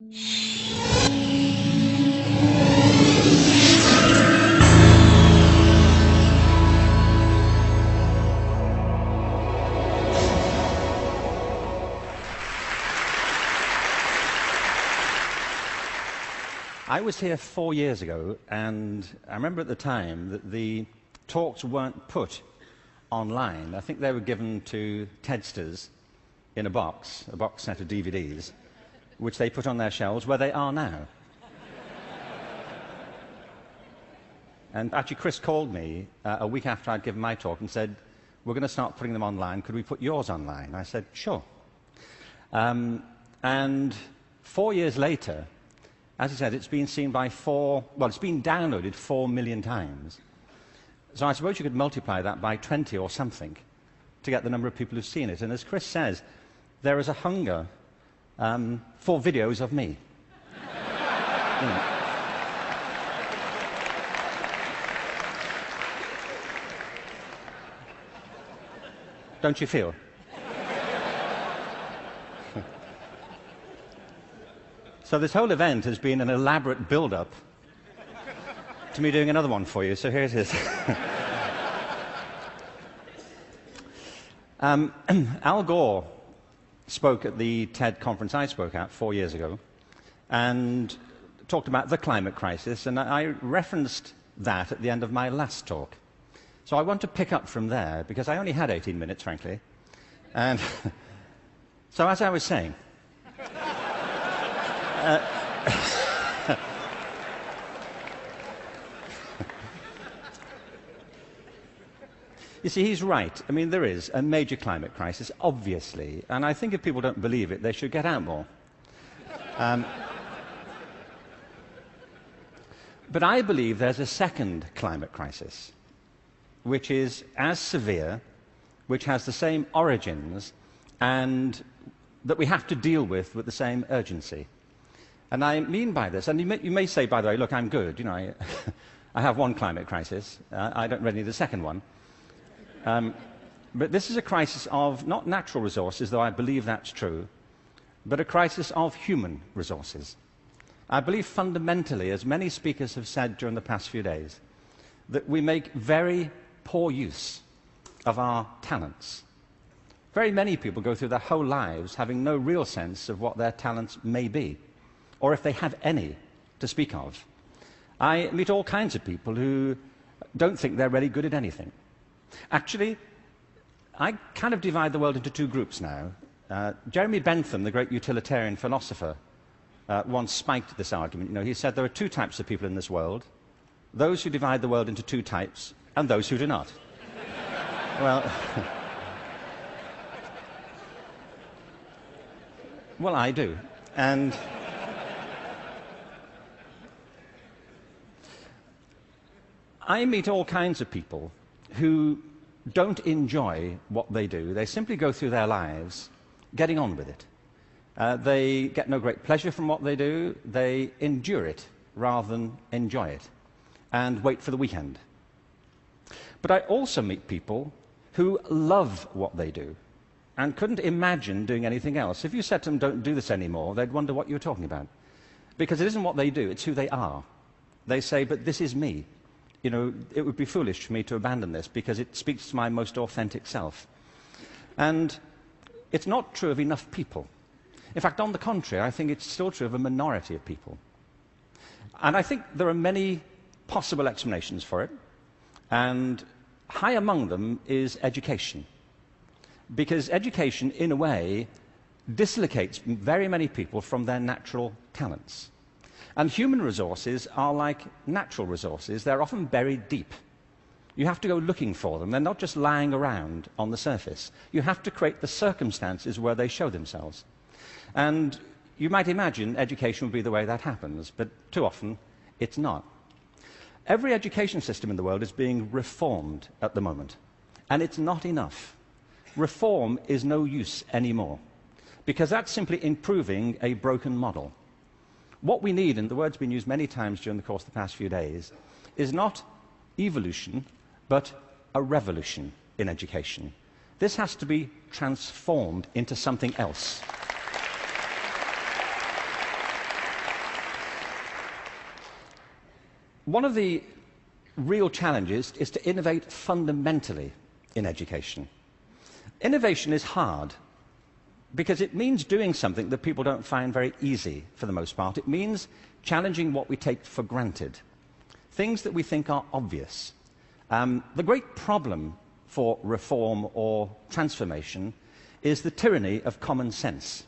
I was here 4 years ago, and I remember at the time that the talks weren't put online. I think they were given to TEDsters in a box set of DVDs, which they put on their shelves, where they are now. And actually, Chris called me a week after I'd given my talk and said, "We're going to start putting them online. Could we put yours online?" I said, "Sure." And 4 years later, as I said, it's been seen by it's been downloaded 4 million times. So I suppose you could multiply that by 20 or something to get the number of people who've seen it. And as Chris says, there is a hunger for videos of me. You know. Don't you feel? So this whole event has been an elaborate build-up to me doing another one for you, so here it is. Al Gore spoke at the TED conference I spoke at 4 years ago and talked about the climate crisis, and I referenced that at the end of my last talk. So I want to pick up from there, because I only had 18 minutes, frankly. And so as I was saying, you see, he's right. I mean, there is a major climate crisis, obviously, and I think if people don't believe it, they should get out more. But I believe there's a second climate crisis, which is as severe, which has the same origins, and that we have to deal with the same urgency. And I mean by this, and you may say, by the way, look, I'm good. You know, I have one climate crisis. I don't really need a second one. But this is a crisis of not natural resources, though I believe that's true, but a crisis of human resources. I believe fundamentally, as many speakers have said during the past few days, that we make very poor use of our talents. Very many people go through their whole lives having no real sense of what their talents may be, or if they have any to speak of. I meet all kinds of people who don't think they're really good at anything. Actually, I kind of divide the world into two groups now. Jeremy Bentham, the great utilitarian philosopher, once spiked this argument. You know, he said there are two types of people in this world: those who divide the world into two types, and those who do not. Well, well, I do. And I meet all kinds of people who don't enjoy what they do. They simply go through their lives getting on with it. They get no great pleasure from what they do. They endure it rather than enjoy it and wait for the weekend. But I also meet people who love what they do and couldn't imagine doing anything else. If you said to them, "Don't do this anymore," they'd wonder what you were talking about. Because it isn't what they do, it's who they are. They say, "But this is me. You know, it would be foolish for me to abandon this because it speaks to my most authentic self." And it's not true of enough people. In fact, on the contrary, I think it's still true of a minority of people. And I think there are many possible explanations for it. And high among them is education. Because education, in a way, dislocates very many people from their natural talents. And human resources are like natural resources. They're often buried deep. You have to go looking for them. They're not just lying around on the surface. You have to create the circumstances where they show themselves. And you might imagine education would be the way that happens, but too often it's not. Every education system in the world is being reformed at the moment, and it's not enough. Reform is no use anymore, because that's simply improving a broken model. What we need, and the word's been used many times during the course of the past few days, is not evolution, but a revolution in education. This has to be transformed into something else. one of the real challenges is to innovate fundamentally in education. Innovation is hard because it means doing something that people don't find very easy for the most part. It means challenging what we take for granted, things that we think are obvious. The great problem for reform or transformation is the tyranny of common sense.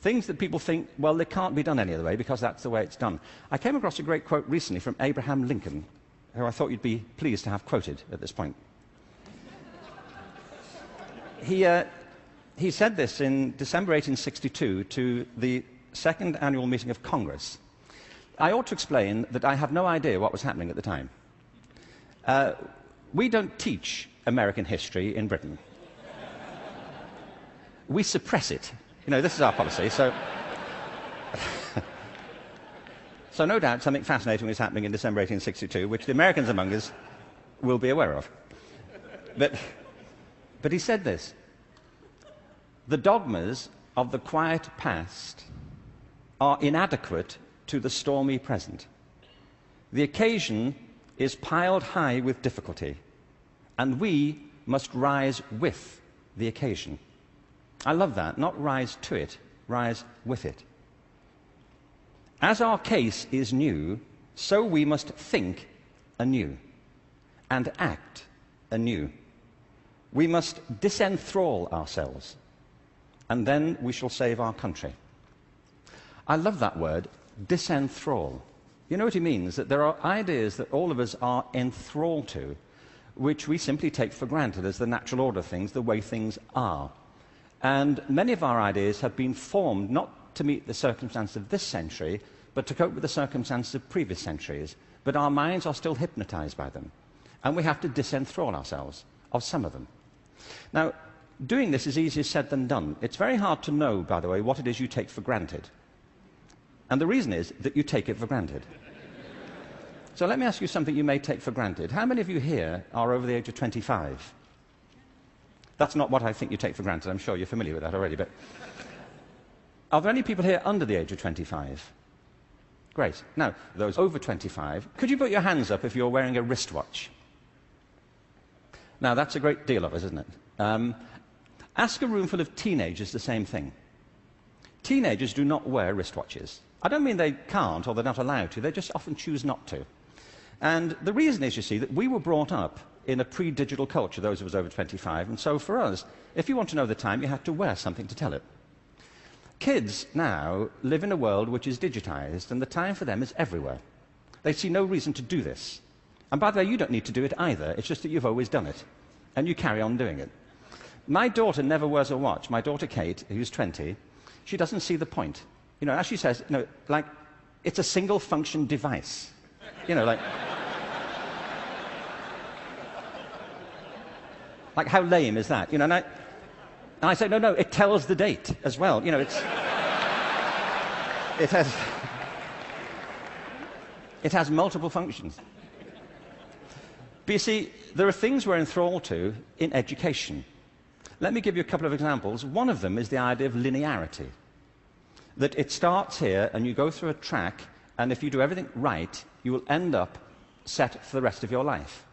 Things that people think, well, they can't be done any other way because that's the way it's done. I came across a great quote recently from Abraham Lincoln, who I thought you'd be pleased to have quoted at this point. He said this in December 1862 to the second annual meeting of Congress. I ought to explain that I have no idea what was happening at the time. We don't teach American history in Britain. We suppress it. You know, this is our policy, so... So no doubt something fascinating was happening in December 1862, which the Americans among us will be aware of. But he said this: the dogmas of the quiet past are inadequate to the stormy present. The occasion is piled high with difficulty, and we must rise with the occasion. I love that. Not rise to it, rise with it. As our case is new, so we must think anew and act anew. We must disenthrall ourselves, and then we shall save our country. I love that word, disenthrall. You know what he means? That there are ideas that all of us are enthralled to, which we simply take for granted as the natural order of things, the way things are. And many of our ideas have been formed not to meet the circumstances of this century, but to cope with the circumstances of previous centuries. But our minds are still hypnotized by them, and we have to disenthrall ourselves of some of them. Now, doing this is easier said than done. It's very hard to know, by the way, what it is you take for granted. And the reason is that you take it for granted. So let me ask you something you may take for granted. How many of you here are over the age of 25? That's not what I think you take for granted. I'm sure you're familiar with that already. But are there any people here under the age of 25? Great. Now, those over 25, could you put your hands up if you're wearing a wristwatch? Now, that's a great deal of us, isn't it? Ask a room full of teenagers the same thing. Teenagers do not wear wristwatches. I don't mean they can't or they're not allowed to. They just often choose not to. And the reason is, you see, that we were brought up in a pre-digital culture, those of us over 25, and so for us, if you want to know the time, you have to wear something to tell it. Kids now live in a world which is digitized, and the time for them is everywhere. They see no reason to do this. And by the way, you don't need to do it either. It's just that you've always done it, and you carry on doing it. My daughter never wears a watch. My daughter Kate, who's 20, she doesn't see the point. You know, as she says, you know, like, it's a single-function device. You know, like... Like, how lame is that? You know, and I say, no, it tells the date as well. You know, it has multiple functions. But you see, there are things we're enthralled to in education. Let me give you a couple of examples. One of them is the idea of linearity. That it starts here, and you go through a track, and if you do everything right, you will end up set for the rest of your life.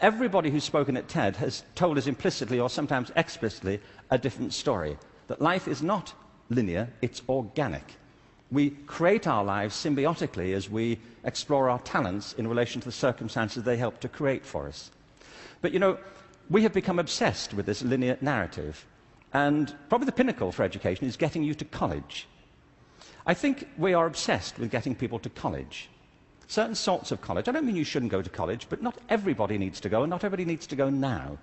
Everybody who's spoken at TED has told us implicitly or sometimes explicitly a different story. That life is not linear, it's organic. We create our lives symbiotically as we explore our talents in relation to the circumstances they help to create for us. But you know, we have become obsessed with this linear narrative. And probably the pinnacle for education is getting you to college. I think we are obsessed with getting people to college. Certain sorts of college. I don't mean you shouldn't go to college, but not everybody needs to go, and not everybody needs to go now.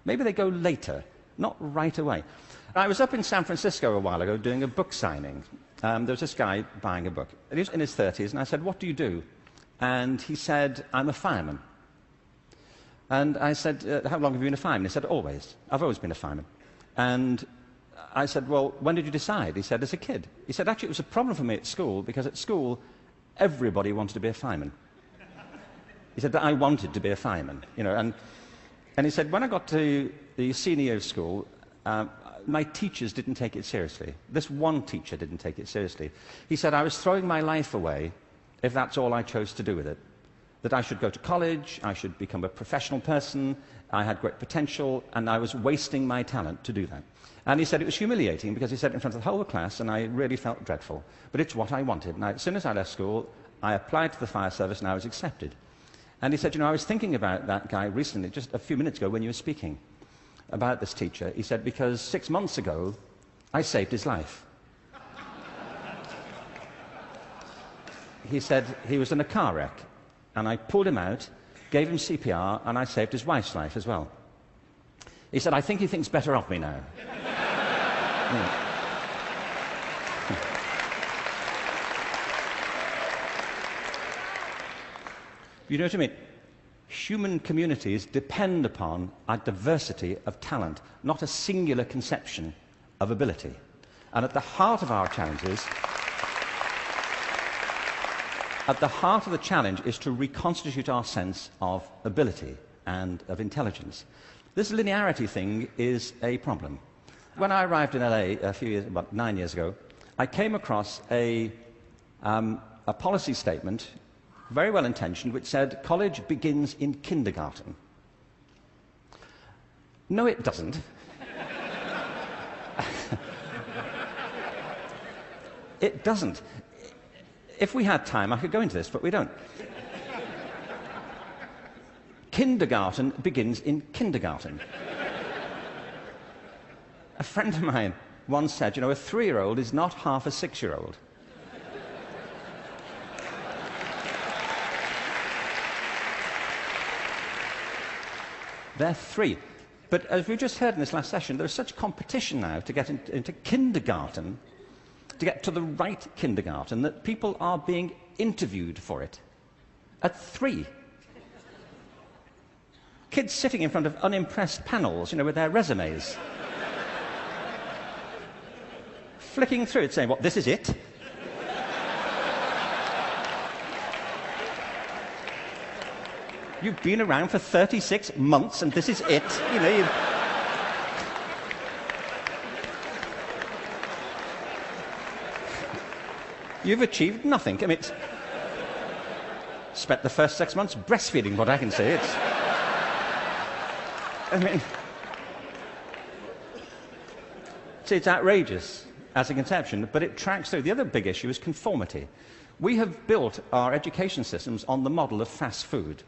Maybe they go later, not right away. I was up in San Francisco a while ago doing a book signing. There was this guy buying a book. He was in his 30s, and I said, "What do you do?" And he said, "I'm a fireman." And I said, "How long have you been a fireman?" He said, "Always. I've always been a fireman." And I said, "Well, when did you decide?" He said, "As a kid." He said, "Actually, it was a problem for me at school, because at school, everybody wanted to be a fireman." He said that I wanted to be a fireman, you know, and he said, when I got to the senior year of school, my teachers didn't take it seriously. This one teacher didn't take it seriously. He said, I was throwing my life away if that's all I chose to do with it. That I should go to college, I should become a professional person, I had great potential, and I was wasting my talent to do that. And he said it was humiliating because he said it in front of the whole class, and I really felt dreadful. But it's what I wanted. And as soon as I left school, I applied to the fire service and I was accepted. And he said, you know, I was thinking about that guy recently, just a few minutes ago when you were speaking about this teacher. He said, because 6 months ago, I saved his life. He said he was in a car wreck, and I pulled him out, gave him CPR, and I saved his wife's life as well. He said, I think he thinks better of me now. Yeah. You know what I mean? Human communities depend upon a diversity of talent, not a singular conception of ability. And at the heart of our challenges, at the heart of the challenge is to reconstitute our sense of ability and of intelligence. This linearity thing is a problem. When I arrived in LA about 9 years ago, I came across a policy statement, very well intentioned, which said college begins in kindergarten. No, it doesn't. It doesn't. If we had time, I could go into this, but we don't. Kindergarten begins in kindergarten. A friend of mine once said, you know, a 3-year-old is not half a 6-year-old. They're 3. But as we just heard in this last session, there is such competition now to get into kindergarten, to get to the right kindergarten, that people are being interviewed for it. At 3. Kids sitting in front of unimpressed panels, you know, with their resumes. Flicking through it, saying, what, this is it? You've been around for 36 months and this is it. You know, you've achieved nothing. I mean, spent the first 6 months breastfeeding, what I can say. It's outrageous as a conception, but it tracks through. The other big issue is conformity. We have built our education systems on the model of fast food.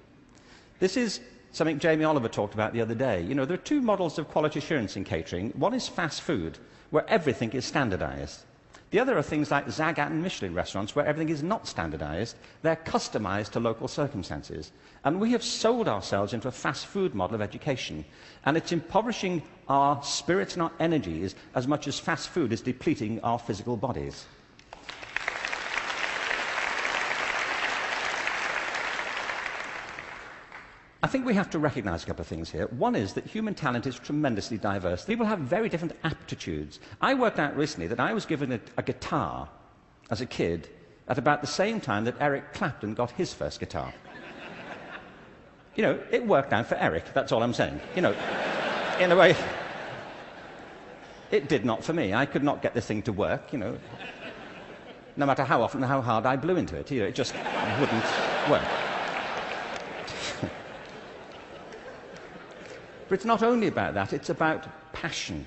This is something Jamie Oliver talked about the other day. You know, there are 2 models of quality assurance in catering. One is fast food, where everything is standardized. The other are things like Zagat and Michelin restaurants, where everything is not standardized. They're customized to local circumstances. And we have sold ourselves into a fast food model of education. And it's impoverishing our spirits and our energies as much as fast food is depleting our physical bodies. I think we have to recognize a couple of things here. One is that human talent is tremendously diverse. People have very different aptitudes. I worked out recently that I was given a guitar as a kid at about the same time that Eric Clapton got his first guitar. You know, it worked out for Eric, that's all I'm saying. You know, in a way, it did not for me. I could not get this thing to work, you know. No matter how often and how hard I blew into it, you know, it just wouldn't work. But it's not only about that, it's about passion.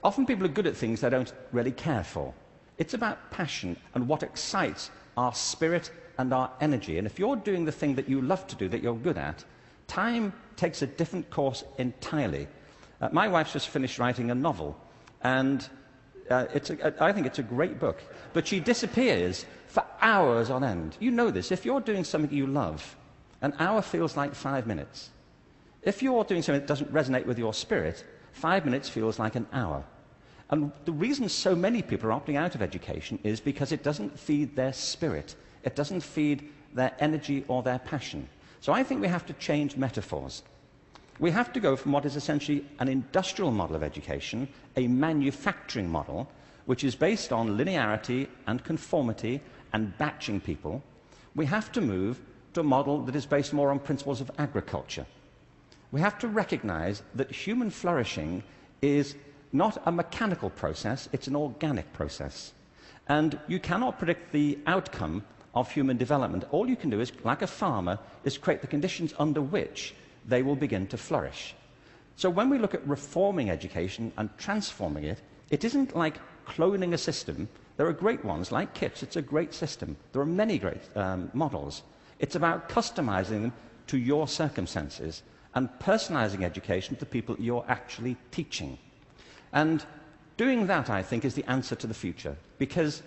Often people are good at things they don't really care for. It's about passion and what excites our spirit and our energy. And if you're doing the thing that you love to do, that you're good at, time takes a different course entirely. My wife's just finished writing a novel, and I think it's a great book. But she disappears for hours on end. You know this. If you're doing something you love, an hour feels like 5 minutes. If you're doing something that doesn't resonate with your spirit, 5 minutes feels like an hour. And the reason so many people are opting out of education is because it doesn't feed their spirit. It doesn't feed their energy or their passion. So I think we have to change metaphors. We have to go from what is essentially an industrial model of education, a manufacturing model, which is based on linearity and conformity and batching people. We have to move to a model that is based more on principles of agriculture. We have to recognize that human flourishing is not a mechanical process, it's an organic process. And you cannot predict the outcome of human development. All you can do is, like a farmer, is create the conditions under which they will begin to flourish. So when we look at reforming education and transforming it, it isn't like cloning a system. There are great ones, like KIPS. It's a great system. There are many great models. It's about customizing them to your circumstances and personalizing education to the people you're actually teaching. And doing that, I think, is the answer to the future, because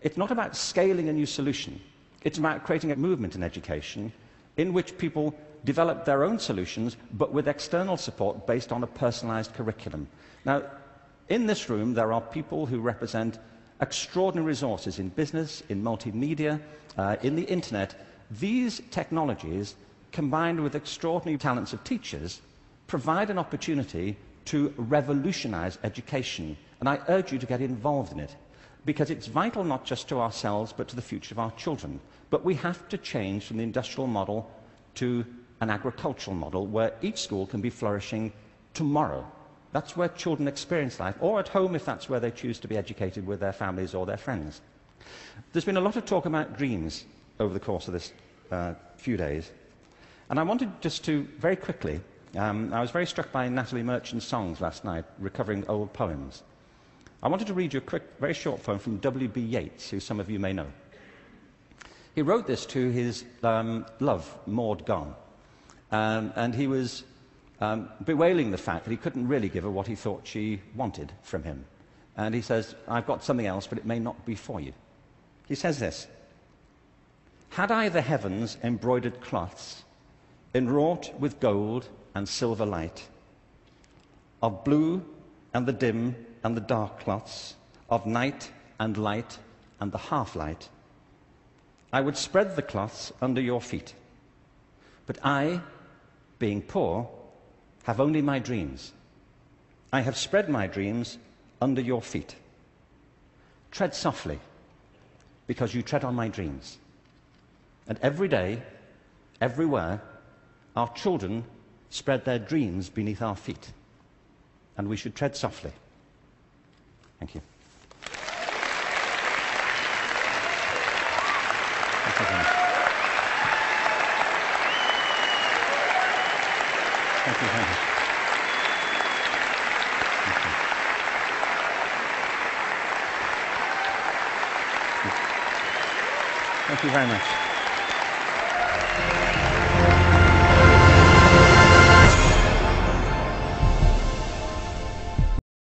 it's not about scaling a new solution. It's about creating a movement in education in which people develop their own solutions, but with external support based on a personalized curriculum. Now, in this room, there are people who represent extraordinary resources in business, in multimedia, in the internet. These technologies, combined with extraordinary talents of teachers, provide an opportunity to revolutionize education. And I urge you to get involved in it, because it's vital not just to ourselves, but to the future of our children. But we have to change from the industrial model to an agricultural model where each school can be flourishing tomorrow. That's where children experience life, or at home if that's where they choose to be educated with their families or their friends. There's been a lot of talk about dreams over the course of this few days. And I wanted just to, very quickly, I was very struck by Natalie Merchant's songs last night, recovering old poems. I wanted to read you a quick, very short poem from W.B. Yeats, who some of you may know. He wrote this to his love, Maud Gone, and he was bewailing the fact that he couldn't really give her what he thought she wanted from him. And he says, "I've got something else, but it may not be for you." He says this: "Had I the heavens embroidered cloths, enwrought with gold and silver light, of blue and the dim and the dark cloths, of night and light and the half-light, I would spread the cloths under your feet. But I, being poor, have only my dreams. I have spread my dreams under your feet. Tread softly, because you tread on my dreams. And every day, everywhere, our children spread their dreams beneath our feet. And we should tread softly." Thank you. Thank you very much. Thank you very much. Thank you very much.